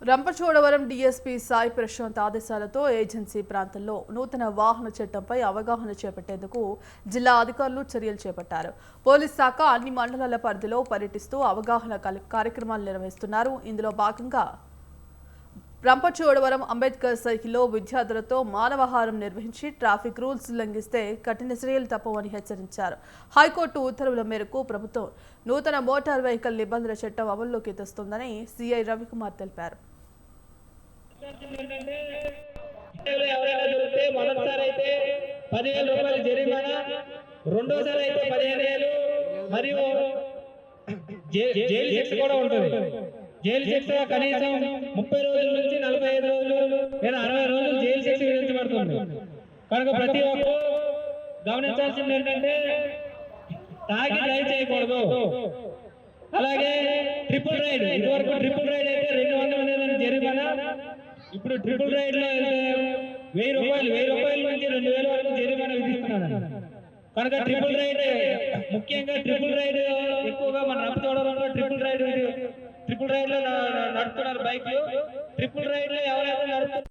Rampachodavaram DSP Sai Prashanth ఆదేశాలతో agency ప్రాంతంలో నూతన వాహన చట్టంపై అవగాహన చేపట్టేందుకు జిల్లా అధికారులు చర్యలు చేపట్టారు. పోలీస్ శాఖ అన్ని మండలాల పరిధిలో పర్యటిస్తూ అవగాహన కార్యక్రమాలు నిర్వహిస్తున్నారు. ఇందులో భాగంగా రంపచోడవరం అంబేద్కర్ సర్కిల్లో విద్యార్థులతో మానవహారం నిర్వహించి ట్రాఫిక్ రూల్స్ ఉల్లంఘిస్తే కఠిన చర్యలు తప్పవని హెచ్చరించారు. హైకోర్టు ఉత్తర్వుల మేరకు ప్రభుత్వం నూతన మోటార్ వెహికల్ నిబంధనల చట్టం అమల్లోకి తెస్తుందని సిఐ రవికుమార్ తెలిపారు. ఎవరైనా దొరికితే మొదటిసారి అయితే 10,000 రూపాయలు జరిమానా, రెండోసారి అయితే 15,000 మరియు జైలు శిక్ష కూడా ఉంటుంది. జైలు శిక్ష కనీసం 30 రోజుల నుంచి 45 రోజులు లేదా 60 రోజులు జైలు శిక్ష విధించబడుతుంది. కనుక ప్రతి ఒక్కరూ గమనించాల్సింది ఏంటంటే తాగి డ్రైవ్ చేయకూడదు. అలాగే ట్రిపుల్ రైడ్, ఇదివరకు ట్రిపుల్ రైడ్ అయితే 200 అనేది జరిమానా, ఇప్పుడు ట్రిపుల్ రైడ్ లో 1,000 రూపాయల నుంచి 2,000 వరకు జరిమానా విధిస్తున్నారు. కనుక ట్రిపుల్ రైడ్, ముఖ్యంగా ట్రిపుల్ రైడ్ ఎక్కువగా మన రంపచోడవరంలో ట్రిపుల్ రైడ్ లో నడుపుతున్నారు బైక్లు. ట్రిపుల్ రైడ్ లో ఎవరైతే నడుపుతున్నారు